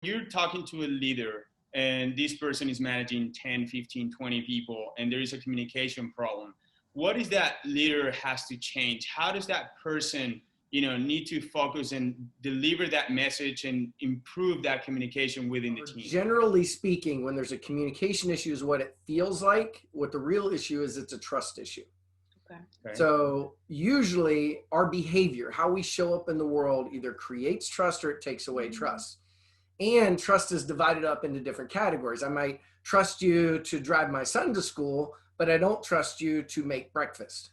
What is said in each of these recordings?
You're talking to a leader and this person is managing 10, 15, 20 people and there is a communication problem. What is that leader has to change? How does that person, need to focus and deliver that message and improve that communication within the team? Generally speaking, when there's a communication issue is what it feels like. What the real issue is, it's a trust issue. Okay. So usually our behavior, how we show up in the world, either creates trust or it takes away trust. And trust is divided up into different categories. I might trust you to drive my son to school, but I don't trust you to make breakfast,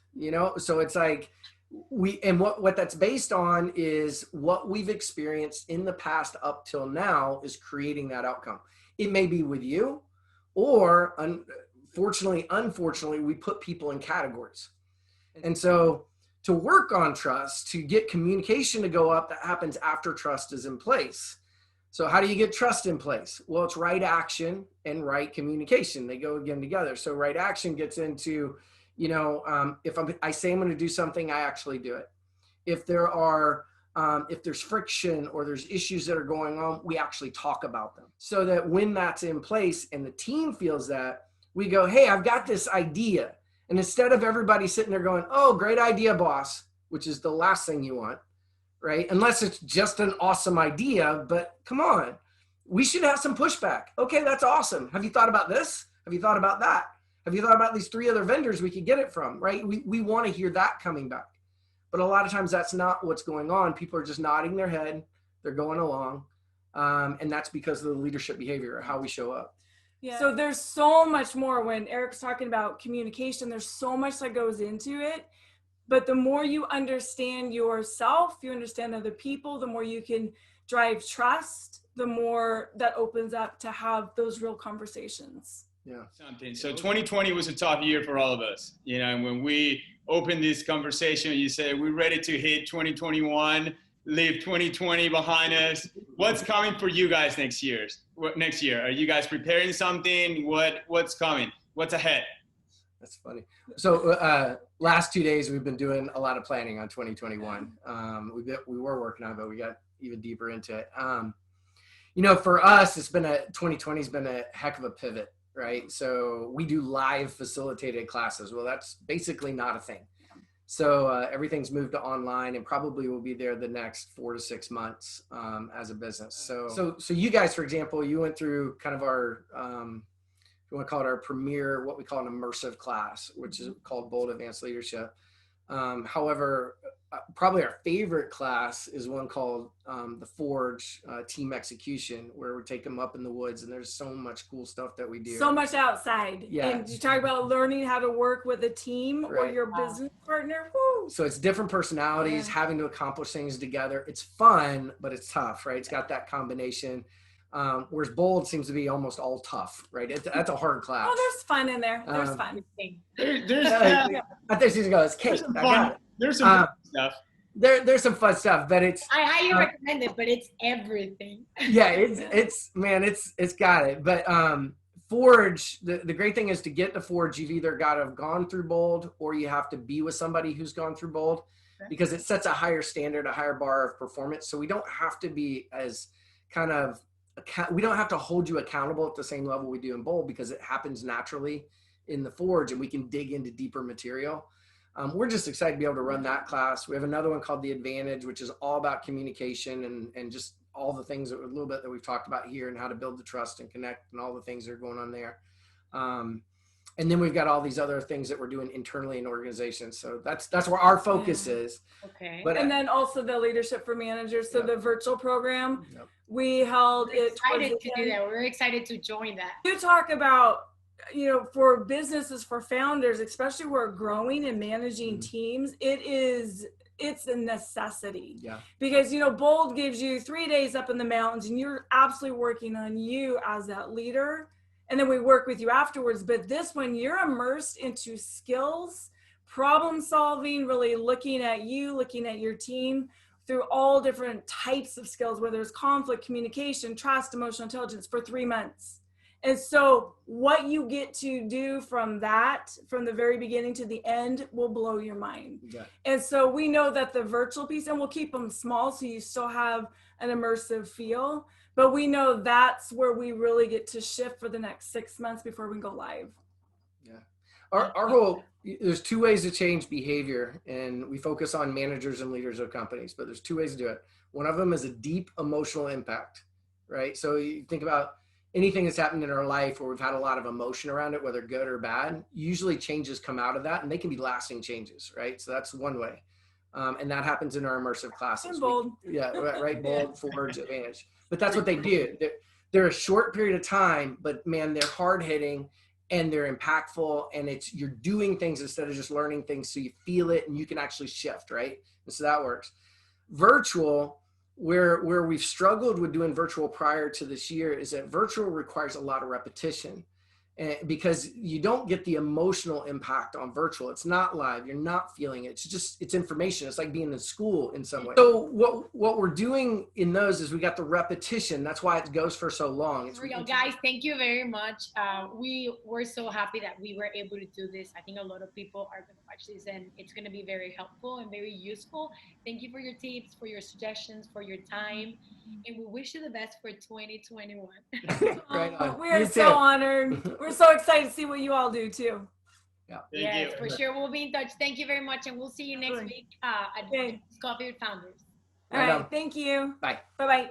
So it's like what that's based on is what we've experienced in the past up till now is creating that outcome. It may be with you, or unfortunately, we put people in categories. And so to work on trust, to get communication to go up, that happens after trust is in place. So how do you get trust in place? Well, it's right action and right communication. They go again together. So right action gets into, if I say I'm going to do something, I actually do it. If there's friction or there's issues that are going on, we actually talk about them. So that when that's in place and the team feels that, we go, hey, I've got this idea. And instead of everybody sitting there going, oh, great idea, boss, which is the last thing you want, right? Unless it's just an awesome idea, but come on, we should have some pushback. Okay, that's awesome. Have you thought about this? Have you thought about that? Have you thought about these 3 other vendors we could get it from, right? We want to hear that coming back. But a lot of times that's not what's going on. People are just nodding their head. They're going along. And that's because of the leadership behavior, how we show up. Yeah. So there's so much more. When Eric's talking about communication, there's so much that goes into it. But the more you understand yourself, you understand other people, the more you can drive trust, the more that opens up to have those real conversations. Yeah. So 2020 was a tough year for all of us. And when we opened this conversation, you said, we're ready to hit 2021, leave 2020 behind us. What's coming for you guys next year? Are you guys preparing something? What's coming? What's ahead? That's funny. So last 2 days, we've been doing a lot of planning on 2021. We were working on it, but we got even deeper into it. For us, 2020 has been a heck of a pivot, right? So we do live facilitated classes. Well, that's basically not a thing. So everything's moved to online and probably will be there the next 4 to 6 months as a business. So you guys, for example, you went through kind of our, we want to call it our premier, what we call an immersive class, which is called Bold Advanced Leadership. However, probably our favorite class is one called the Forge Team Execution, where we take them up in the woods, and there's so much cool stuff that we do. So much outside. Yeah. And you talk about learning how to work with a team or your business partner. Woo. So it's different personalities, having to accomplish things together. It's fun, but it's tough, right? It's got that combination. Whereas Bold seems to be almost all tough, right? That's a hard class. Oh, there's fun in there. There's fun. I think she's going, Kate. There's some fun stuff. There's some fun stuff, but it's. I highly recommend it, but it's everything. Yeah, it's got it. But Forge, the great thing is to get to Forge, you've either got to have gone through Bold or you have to be with somebody who's gone through Bold, because it sets a higher standard, a higher bar of performance. So we don't have to be as we don't have to hold you accountable at the same level we do in Bold, because it happens naturally in the Forge and we can dig into deeper material. We're just excited to be able to run that class. We have another one called The Advantage, which is all about communication and just all the things a little bit that we've talked about here, and how to build the trust and connect and all the things that are going on there. And then we've got all these other things that we're doing internally in organizations. So that's where our focus is. Okay. But, and then also the Leadership for Managers. So the virtual program, we held it. Excited to do that. We're excited to join that. You talk about, for businesses, for founders, especially who are growing and managing teams, it's a necessity. Yeah. Because, Bold gives you 3 days up in the mountains and you're absolutely working on you as that leader. And then we work with you afterwards. But this one, you're immersed into skills, problem solving, really looking at you, looking at your team through all different types of skills, whether it's conflict, communication, trust, emotional intelligence, for 3 months. And so what you get to do from that, from the very beginning to the end, will blow your mind. Yeah. And so we know that the virtual piece, and we'll keep them small so you still have an immersive feel, But we know that's where we really get to shift for the next 6 months before we go live. Yeah. Our whole, there's 2 ways to change behavior, and we focus on managers and leaders of companies, but there's 2 ways to do it. One of them is a deep emotional impact, right? So you think about anything that's happened in our life where we've had a lot of emotion around it, whether good or bad, usually changes come out of that, and they can be lasting changes, right? So that's one way. And that happens in our immersive classes. And bold. Right, bold, forwards, advantage. But that's what they do. They're a short period of time, but man, they're hard hitting and they're impactful, and you're doing things instead of just learning things, so you feel it and you can actually shift, right? And so that works. Virtual, where we've struggled with doing virtual prior to this year, is that virtual requires a lot of repetition, because you don't get the emotional impact on virtual. It's not live. You're not feeling it. It's information. It's like being in school in some way. So what we're doing in those is we got the repetition. That's why it goes for so long. For real, guys, thank you very much. We were so happy that we were able to do this. I think a lot of people are going to watch this, and it's going to be very helpful and very useful. Thank you for your tips, for your suggestions, for your time, and we wish you the best for 2021. Right on. We are so honored. We're so excited to see what you all do too. Yeah. Yes, for sure. We'll be in touch. Thank you very much, and we'll see you next week at Coffee with Founders. All right. Thank you. Bye. Bye-bye.